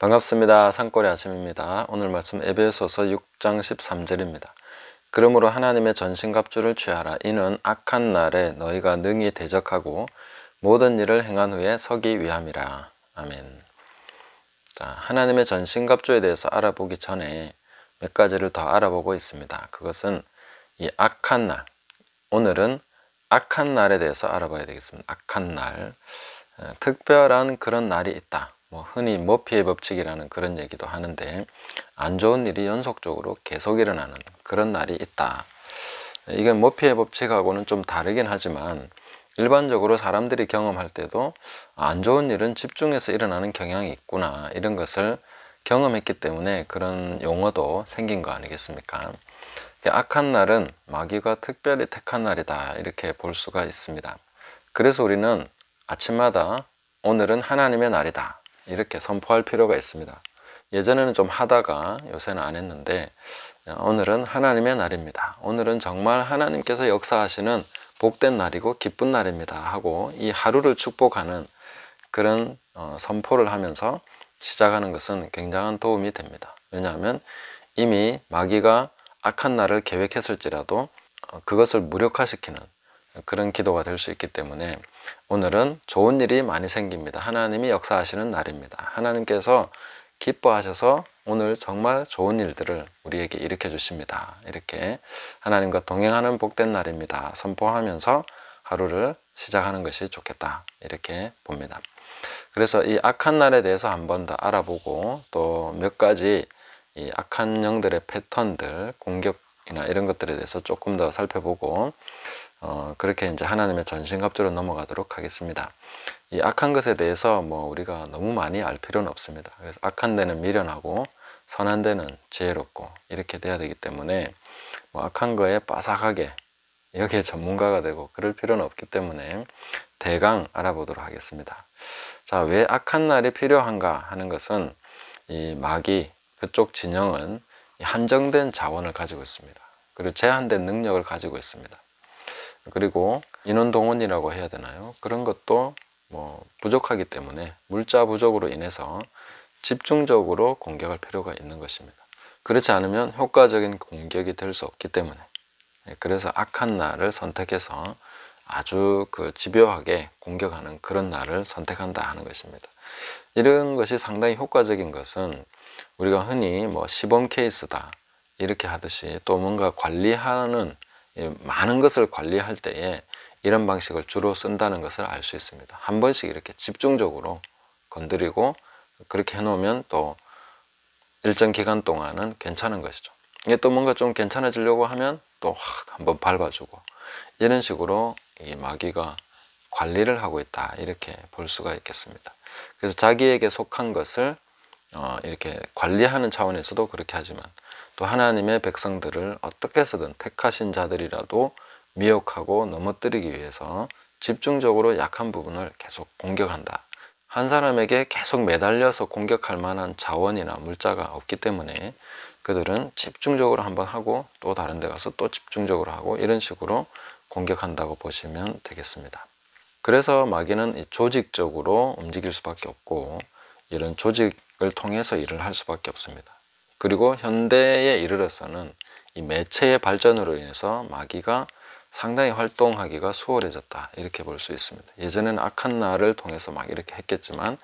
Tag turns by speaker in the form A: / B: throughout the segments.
A: 반갑습니다. 산골의 아침입니다. 오늘 말씀 에베소서 6장 13절입니다. 그러므로 하나님의 전신갑주를 취하라. 이는 악한 날에 너희가 능히 대적하고 모든 일을 행한 후에 서기 위함이라. 아멘. 자, 하나님의 전신갑주에 대해서 알아보기 전에 몇 가지를 더 알아보고 있습니다. 그것은 이 악한 날, 오늘은 악한 날에 대해서 알아봐야 되겠습니다. 악한 날, 특별한 그런 날이 있다. 흔히 머피의 법칙이라는 그런 얘기도 하는데, 안 좋은 일이 연속적으로 계속 일어나는 그런 날이 있다. 이건 머피의 법칙하고는 좀 다르긴 하지만 일반적으로 사람들이 경험할 때도 안 좋은 일은 집중해서 일어나는 경향이 있구나, 이런 것을 경험했기 때문에 그런 용어도 생긴 거 아니겠습니까? 악한 날은 마귀가 특별히 택한 날이다, 이렇게 볼 수가 있습니다. 그래서 우리는 아침마다 오늘은 하나님의 날이다, 이렇게 선포할 필요가 있습니다. 예전에는 좀 하다가 요새는 안 했는데, 오늘은 하나님의 날입니다. 오늘은 정말 하나님께서 역사하시는 복된 날이고 기쁜 날입니다 하고 이 하루를 축복하는 그런 선포를 하면서 시작하는 것은 굉장한 도움이 됩니다. 왜냐하면 이미 마귀가 악한 날을 계획했을지라도 그것을 무력화시키는 그런 기도가 될 수 있기 때문에 오늘은 좋은 일이 많이 생깁니다. 하나님이 역사하시는 날입니다. 하나님께서 기뻐하셔서 오늘 정말 좋은 일들을 우리에게 일으켜 주십니다. 이렇게 하나님과 동행하는 복된 날입니다 선포하면서 하루를 시작하는 것이 좋겠다, 이렇게 봅니다. 그래서 이 악한 날에 대해서 한 번 더 알아보고 또 몇 가지 이 악한 영들의 패턴들, 공격이나 이런 것들에 대해서 조금 더 살펴보고 그렇게 이제 하나님의 전신갑주로 넘어가도록 하겠습니다. 이 악한 것에 대해서 우리가 너무 많이 알 필요는 없습니다. 그래서 악한 데는 미련하고 선한 데는 지혜롭고 이렇게 돼야 되기 때문에 악한 거에 빠삭하게 여기에 전문가가 되고 그럴 필요는 없기 때문에 대강 알아보도록 하겠습니다. 자, 왜 악한 날이 필요한가 하는 것은 이 마귀, 그쪽 진영은 한정된 자원을 가지고 있습니다. 그리고 제한된 능력을 가지고 있습니다. 그리고 인원동원이라고 해야 되나요? 그런 것도 부족하기 때문에 물자 부족으로 인해서 집중적으로 공격할 필요가 있는 것입니다. 그렇지 않으면 효과적인 공격이 될 수 없기 때문에, 그래서 악한 날을 선택해서 아주 집요하게 공격하는 그런 날을 선택한다 하는 것입니다. 이런 것이 상당히 효과적인 것은 우리가 흔히 시범 케이스다 이렇게 하듯이, 또 뭔가 관리하는 많은 것을 관리할 때에 이런 방식을 주로 쓴다는 것을 알 수 있습니다. 한 번씩 이렇게 집중적으로 건드리고 그렇게 해놓으면 또 일정 기간 동안은 괜찮은 것이죠. 이게 또 뭔가 좀 괜찮아지려고 하면 또 확 한번 밟아주고, 이런 식으로 이 마귀가 관리를 하고 있다, 이렇게 볼 수가 있겠습니다. 그래서 자기에게 속한 것을 이렇게 관리하는 차원에서도 그렇게 하지만, 또 하나님의 백성들을 어떻게 해서든 택하신 자들이라도 미혹하고 넘어뜨리기 위해서 집중적으로 약한 부분을 계속 공격한다. 한 사람에게 계속 매달려서 공격할 만한 자원이나 물자가 없기 때문에 그들은 집중적으로 한번 하고 또 다른 데 가서 또 집중적으로 하고 이런 식으로 공격한다고 보시면 되겠습니다. 그래서 마귀는 이 조직적으로 움직일 수밖에 없고, 이런 조직을 통해서 일을 할 수밖에 없습니다. 그리고 현대에 이르러서는 이 매체의 발전으로 인해서 마귀가 상당히 활동하기가 수월해졌다, 이렇게 볼 수 있습니다. 예전에는 악한 날을 통해서 막 이렇게 했겠지만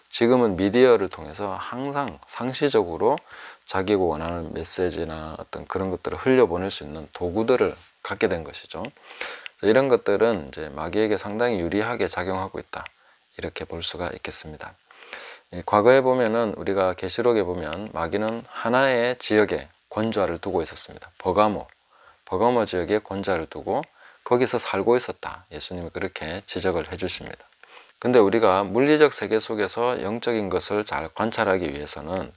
A: 지금은 미디어를 통해서 항상 상시적으로 자기가 원하는 메시지나 어떤 그런 것들을 흘려보낼 수 있는 도구들을 갖게 된 것이죠. 이런 것들은 이제 마귀에게 상당히 유리하게 작용하고 있다, 이렇게 볼 수가 있겠습니다. 과거에 보면은, 우리가 계시록에 보면 마귀는 하나의 지역에 권좌를 두고 있었습니다. 버가모 지역에 권좌를 두고 거기서 살고 있었다, 예수님이 그렇게 지적을 해 주십니다. 근데 우리가 물리적 세계 속에서 영적인 것을 잘 관찰하기 위해서는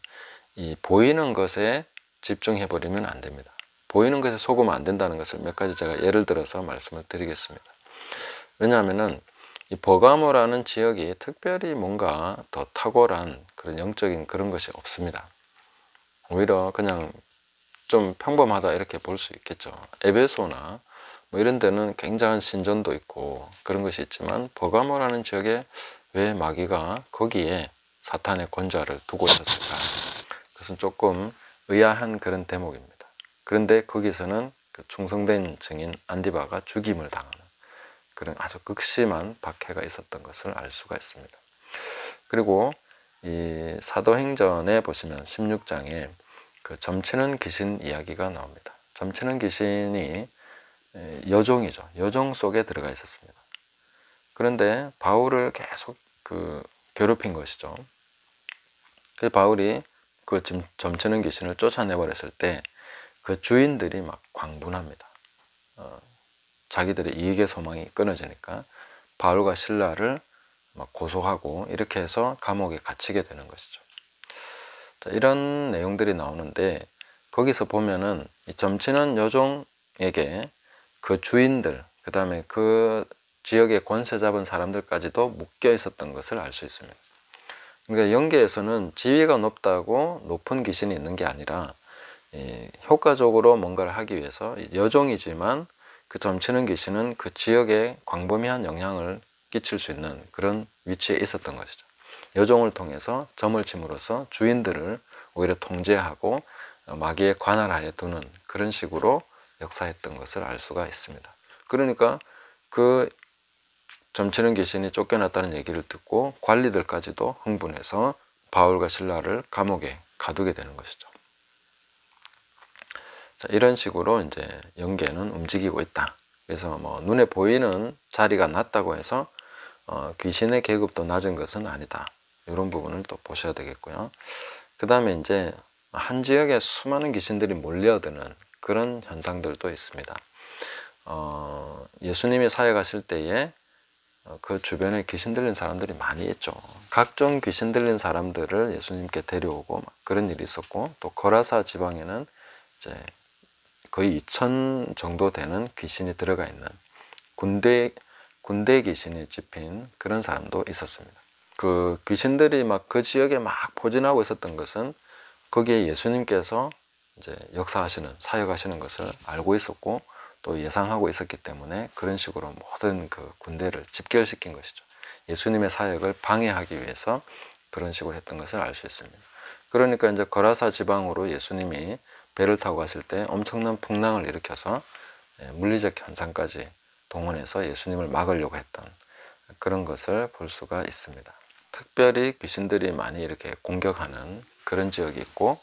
A: 이 보이는 것에 집중해 버리면 안 됩니다. 보이는 것에 속으면 안 된다는 것을 몇 가지 제가 예를 들어서 말씀을 드리겠습니다. 왜냐하면은 이 버가모라는 지역이 특별히 뭔가 더 탁월한 그런 영적인 그런 것이 없습니다. 오히려 그냥 좀 평범하다, 이렇게 볼 수 있겠죠. 에베소나 이런 데는 굉장한 신전도 있고 그런 것이 있지만, 버가모라는 지역에 왜 마귀가 거기에 사탄의 권좌를 두고 있었을까? 그것은 조금 의아한 그런 대목입니다. 그런데 거기서는 그 충성된 증인 안디바가 죽임을 당하는 그런 아주 극심한 박해가 있었던 것을 알 수가 있습니다. 그리고 이 사도행전에 보시면 16장에 그 점치는 귀신 이야기가 나옵니다. 점치는 귀신이 여종이죠. 여종 속에 들어가 있었습니다. 그런데 바울을 계속 괴롭힌 것이죠. 그 바울이 그 점치는 귀신을 쫓아내버렸을 때 그 주인들이 막 광분합니다. 자기들의 이익의 소망이 끊어지니까 바울과 실라를 막 고소하고 이렇게 해서 감옥에 갇히게 되는 것이죠. 자, 이런 내용들이 나오는데 거기서 보면은 이 점치는 여종에게 그 주인들, 그 다음에 그 지역에 권세 잡은 사람들까지도 묶여 있었던 것을 알 수 있습니다. 그러니까 영계에서는 지위가 높다고 높은 귀신이 있는 게 아니라 효과적으로 뭔가를 하기 위해서 여종이지만 그 점치는 귀신은 그 지역에 광범위한 영향을 끼칠 수 있는 그런 위치에 있었던 것이죠. 여종을 통해서 점을 침으로써 주인들을 오히려 통제하고 마귀의 관할하에 두는 그런 식으로 역사했던 것을 알 수가 있습니다. 그러니까 그 점치는 귀신이 쫓겨났다는 얘기를 듣고 관리들까지도 흥분해서 바울과 실라를 감옥에 가두게 되는 것이죠. 자, 이런 식으로 이제 영계는 움직이고 있다. 그래서 뭐 눈에 보이는 자리가 낮다고 해서 귀신의 계급도 낮은 것은 아니다. 이런 부분을 또 보셔야 되겠고요. 그 다음에 이제 한 지역에 수많은 귀신들이 몰려드는 그런 현상들도 있습니다. 예수님이 사역하실 때에 그 주변에 귀신 들린 사람들이 많이 있죠. 각종 귀신 들린 사람들을 예수님께 데려오고 막 그런 일이 있었고, 또 거라사 지방에는 이제 거의 2,000 정도 되는 귀신이 들어가 있는 군대 귀신이 집힌 그런 사람도 있었습니다. 그 귀신들이 막 그 지역에 막 포진하고 있었던 것은 거기에 예수님께서 이제 역사하시는, 사역하시는 것을 알고 있었고 또 예상하고 있었기 때문에 그런 식으로 모든 그 군대를 집결시킨 것이죠. 예수님의 사역을 방해하기 위해서 그런 식으로 했던 것을 알 수 있습니다. 그러니까 이제 거라사 지방으로 예수님이 배를 타고 갔을 때 엄청난 풍랑을 일으켜서 물리적 현상까지 동원해서 예수님을 막으려고 했던 그런 것을 볼 수가 있습니다. 특별히 귀신들이 많이 이렇게 공격하는 그런 지역이 있고,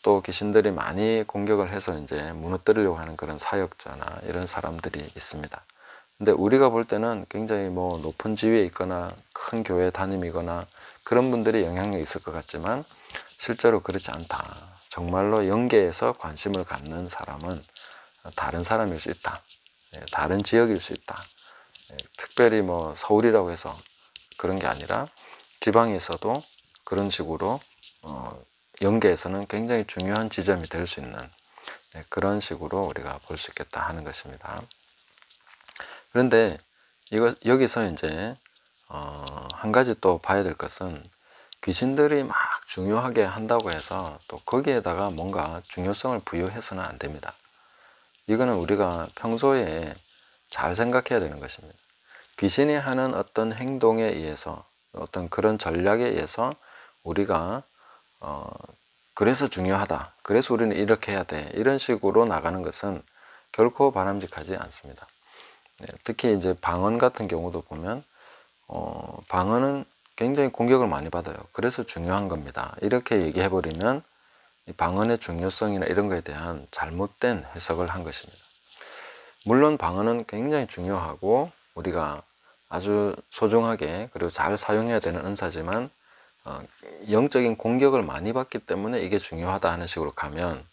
A: 또 귀신들이 많이 공격을 해서 이제 무너뜨리려고 하는 그런 사역자나 이런 사람들이 있습니다. 근데 우리가 볼 때는 굉장히 뭐 높은 지위에 있거나 큰 교회 담임이거나 그런 분들이 영향력이 있을 것 같지만 실제로 그렇지 않다. 정말로 영계에서 관심을 갖는 사람은 다른 사람일 수 있다. 다른 지역일 수 있다. 특별히 뭐 서울이라고 해서 그런 게 아니라 지방에서도 그런 식으로 영계에서는 굉장히 중요한 지점이 될 수 있는 그런 식으로 우리가 볼 수 있겠다 하는 것입니다. 그런데 여기서 이제 한 가지 또 봐야 될 것은 귀신들이 막 중요하게 한다고 해서 또 거기에다가 뭔가 중요성을 부여해서는 안 됩니다. 이거는 우리가 평소에 잘 생각해야 되는 것입니다. 귀신이 하는 어떤 행동에 의해서, 어떤 그런 전략에 의해서 우리가 그래서 중요하다, 그래서 우리는 이렇게 해야 돼, 이런 식으로 나가는 것은 결코 바람직하지 않습니다. 특히 이제 방언 같은 경우도 보면 방언은 굉장히 공격을 많이 받아요. 그래서 중요한 겁니다. 이렇게 얘기해 버리면 이 방언의 중요성이나 이런 거에 대한 잘못된 해석을 한 것입니다. 물론 방언은 굉장히 중요하고 우리가 아주 소중하게 그리고 잘 사용해야 되는 은사지만 영적인 공격을 많이 받기 때문에 이게 중요하다 하는 식으로 가면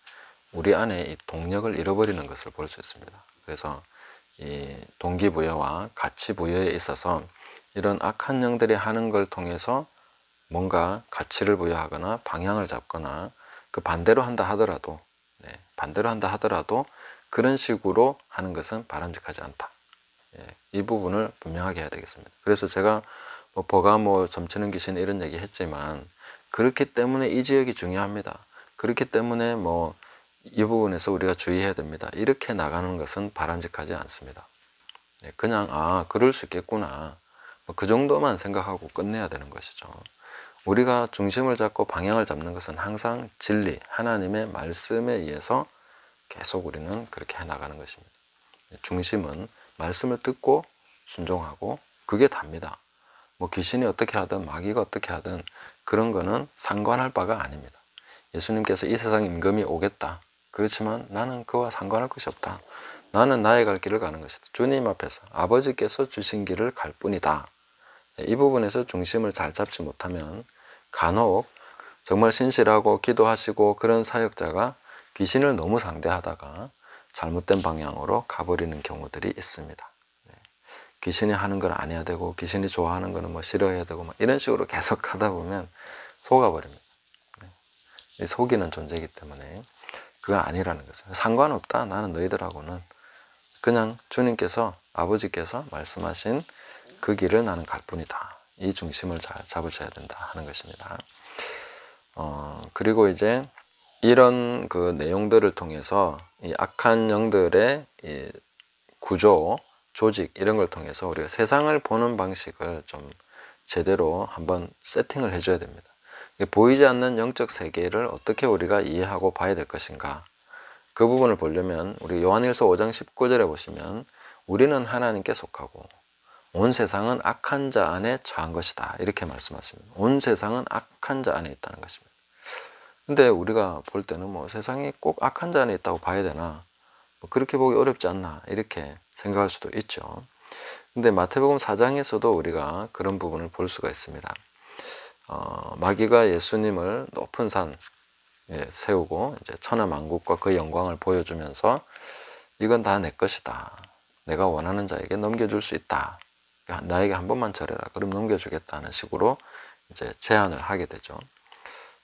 A: 우리 안에 이 동력을 잃어버리는 것을 볼 수 있습니다. 그래서 이 동기부여와 가치부여에 있어서 이런 악한 영들이 하는 걸 통해서 뭔가 가치를 부여하거나 방향을 잡거나 그 반대로 한다 하더라도 그런 식으로 하는 것은 바람직하지 않다. 이 부분을 분명하게 해야 되겠습니다. 그래서 제가 버가모 점치는 귀신 이런 얘기 했지만 그렇기 때문에 이 지역이 중요합니다. 그렇기 때문에 이 부분에서 우리가 주의해야 됩니다. 이렇게 나가는 것은 바람직하지 않습니다. 그냥 그럴 수 있겠구나, 그 정도만 생각하고 끝내야 되는 것이죠. 우리가 중심을 잡고 방향을 잡는 것은 항상 진리, 하나님의 말씀에 의해서 계속 우리는 그렇게 해나가는 것입니다. 중심은 말씀을 듣고 순종하고 그게 답니다. 뭐 귀신이 어떻게 하든 마귀가 어떻게 하든 그런 거는 상관할 바가 아닙니다. 예수님께서 이 세상 임금이 오겠다. 그렇지만 나는 그와 상관할 것이 없다. 나는 나의 갈 길을 가는 것이다. 주님 앞에서 아버지께서 주신 길을 갈 뿐이다. 이 부분에서 중심을 잘 잡지 못하면 간혹 정말 신실하고 기도하시고 그런 사역자가 귀신을 너무 상대하다가 잘못된 방향으로 가버리는 경우들이 있습니다. 귀신이 하는 걸 안 해야 되고 귀신이 좋아하는 거는 뭐 싫어해야 되고 막 이런 식으로 계속 하다 보면 속아버립니다. 이 속이는 존재이기 때문에 그거 아니라는 거죠. 상관없다. 나는 너희들하고는 그냥 주님께서 아버지께서 말씀하신 그 길을 나는 갈 뿐이다. 이 중심을 잘 잡으셔야 된다 하는 것입니다. 그리고 이제 이런 그 내용들을 통해서 이 악한 영들의 이 구조, 조직 이런 걸 통해서 우리가 세상을 보는 방식을 좀 제대로 한번 세팅을 해줘야 됩니다. 보이지 않는 영적 세계를 어떻게 우리가 이해하고 봐야 될 것인가. 그 부분을 보려면 우리 요한일서 5장 19절에 보시면 우리는 하나님께 속하고 온 세상은 악한 자 안에 처한 것이다. 이렇게 말씀하십니다. 온 세상은 악한 자 안에 있다는 것입니다. 근데 우리가 볼 때는 뭐 세상이 꼭 악한 자 안에 있다고 봐야 되나? 뭐 그렇게 보기 어렵지 않나? 이렇게 생각할 수도 있죠. 근데 마태복음 4장에서도 우리가 그런 부분을 볼 수가 있습니다. 마귀가 예수님을 높은 산에 세우고 이제 천하만국과 그 영광을 보여주면서 이건 다 내 것이다. 내가 원하는 자에게 넘겨줄 수 있다. 나에게 한 번만 절해라. 그럼 넘겨주겠다는 식으로 이제 제안을 하게 되죠.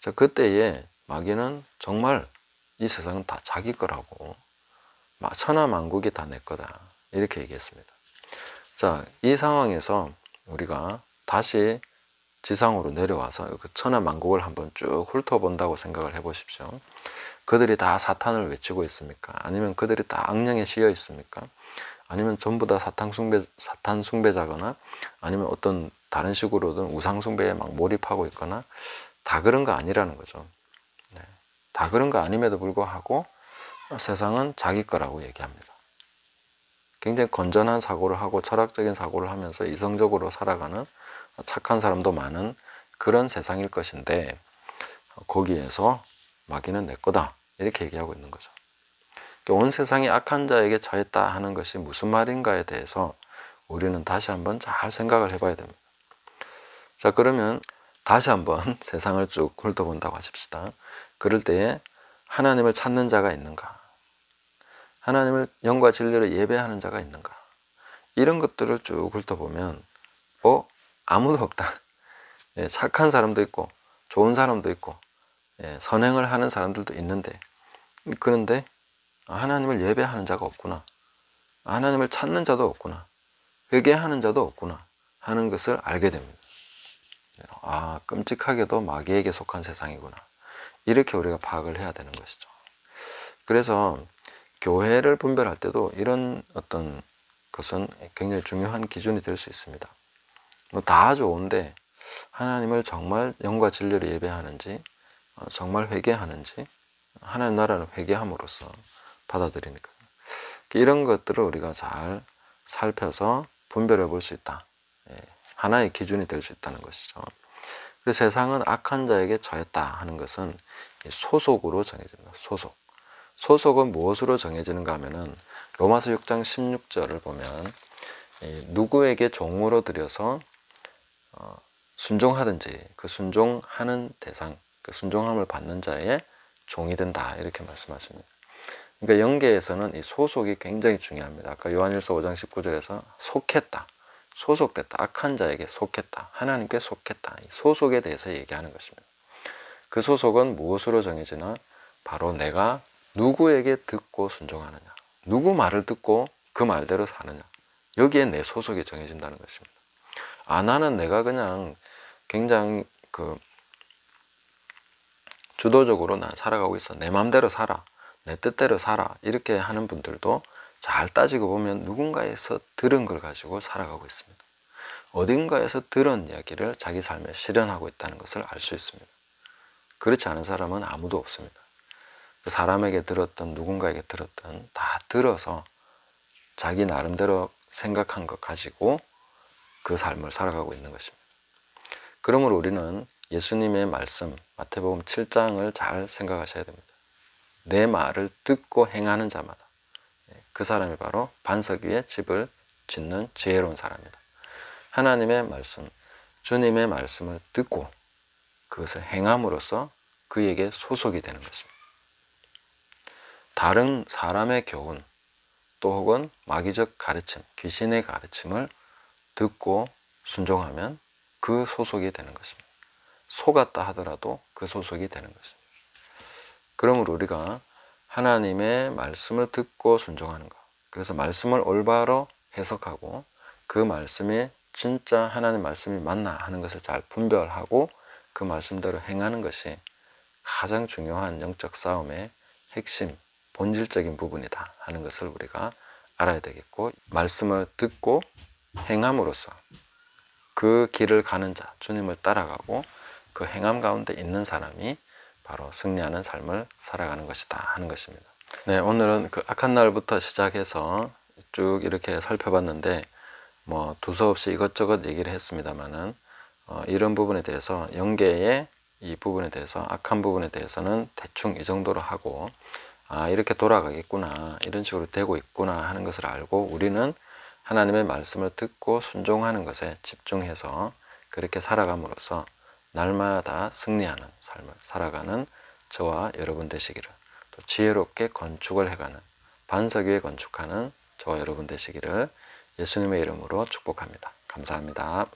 A: 자, 그때에 마귀는 정말 이 세상은 다 자기 거라고 천하만국이 다 내 거다. 이렇게 얘기했습니다. 자, 이 상황에서 우리가 다시 지상으로 내려와서 그 천하만국을 한번 쭉 훑어본다고 생각을 해보십시오. 그들이 다 사탄을 외치고 있습니까? 아니면 그들이 다 악령에 씌여 있습니까? 아니면 전부 다 사탄 숭배자거나 아니면 어떤 다른 식으로든 우상 숭배에 막 몰입하고 있거나 다 그런 거 아니라는 거죠. 네. 다 그런 거 아님에도 불구하고 세상은 자기 거라고 얘기합니다. 굉장히 건전한 사고를 하고 철학적인 사고를 하면서 이성적으로 살아가는 착한 사람도 많은 그런 세상일 것인데 거기에서 마귀는 내 거다 이렇게 얘기하고 있는 거죠. 온 세상이 악한 자에게 처했다 하는 것이 무슨 말인가에 대해서 우리는 다시 한번 잘 생각을 해봐야 됩니다. 자, 그러면 다시 한번 세상을 쭉 훑어본다고 하십시다. 그럴 때에 하나님을 찾는 자가 있는가? 하나님을 영과 진리로 예배하는 자가 있는가? 이런 것들을 쭉 훑어보면 아무도 없다. 착한 사람도 있고 좋은 사람도 있고 선행을 하는 사람들도 있는데 그런데 하나님을 예배하는 자가 없구나. 하나님을 찾는 자도 없구나. 회개하는 자도 없구나 하는 것을 알게 됩니다. 끔찍하게도 마귀에게 속한 세상이구나. 이렇게 우리가 파악을 해야 되는 것이죠. 그래서 교회를 분별할 때도 이런 어떤 것은 굉장히 중요한 기준이 될 수 있습니다. 다 좋은데 하나님을 정말 영과 진리로 예배하는지 정말 회개하는지 하나님 나라를 회개함으로써 받아들이니까 이런 것들을 우리가 잘 살펴서 분별해 볼 수 있다. 하나의 기준이 될 수 있다는 것이죠. 그래서 세상은 악한 자에게 처했다 하는 것은 소속으로 정해집니다. 소속은 무엇으로 정해지는가 하면은 로마서 6장 16절을 보면 누구에게 종으로 들여서 순종하든지 그 순종하는 대상, 그 순종함을 받는 자의 종이 된다 이렇게 말씀하십니다. 그러니까 영계에서는 이 소속이 굉장히 중요합니다. 아까 요한일서 5장 19절에서 속했다, 소속됐다, 악한 자에게 속했다, 하나님께 속했다. 이 소속에 대해서 얘기하는 것입니다. 그 소속은 무엇으로 정해지나? 바로 내가 누구에게 듣고 순종하느냐, 누구 말을 듣고 그 말대로 사느냐, 여기에 내 소속이 정해진다는 것입니다. 나는 내가 그냥 굉장히 주도적으로 난 살아가고 있어, 내 마음대로 살아, 내 뜻대로 살아, 이렇게 하는 분들도 잘 따지고 보면 누군가에서 들은 걸 가지고 살아가고 있습니다. 어딘가에서 들은 이야기를 자기 삶에 실현하고 있다는 것을 알 수 있습니다. 그렇지 않은 사람은 아무도 없습니다. 그 사람에게 들었던 누군가에게 들었던 다 들어서 자기 나름대로 생각한 것 가지고 그 삶을 살아가고 있는 것입니다. 그러므로 우리는 예수님의 말씀 마태복음 7장을 잘 생각하셔야 됩니다. 내 말을 듣고 행하는 자마다 그 사람이 바로 반석 위에 집을 짓는 지혜로운 사람이다. 하나님의 말씀, 주님의 말씀을 듣고 그것을 행함으로써 그에게 소속이 되는 것입니다. 다른 사람의 교훈 또 혹은 마귀적 가르침, 귀신의 가르침을 듣고 순종하면 그 소속이 되는 것입니다. 속았다 하더라도 그 소속이 되는 것입니다. 그러므로 우리가 하나님의 말씀을 듣고 순종하는 것, 그래서 말씀을 올바로 해석하고 그 말씀이 진짜 하나님 말씀이 맞나 하는 것을 잘 분별하고 그 말씀대로 행하는 것이 가장 중요한 영적 싸움의 핵심, 본질적인 부분이다 하는 것을 우리가 알아야 되겠고, 말씀을 듣고 행함으로써 그 길을 가는 자, 주님을 따라가고 그 행함 가운데 있는 사람이 바로 승리하는 삶을 살아가는 것이다 하는 것입니다. 네, 오늘은 그 악한 날부터 시작해서 쭉 이렇게 살펴봤는데 뭐 두서없이 이것저것 얘기를 했습니다만은 이런 부분에 대해서 영계의 이 부분에 대해서 악한 부분에 대해서는 대충 이 정도로 하고 이렇게 돌아가겠구나, 이런 식으로 되고 있구나 하는 것을 알고 우리는 하나님의 말씀을 듣고 순종하는 것에 집중해서 그렇게 살아감으로써 날마다 승리하는 삶을 살아가는 저와 여러분 되시기를, 또 지혜롭게 건축을 해가는 반석 위에 건축하는 저와 여러분 되시기를 예수님의 이름으로 축복합니다. 감사합니다.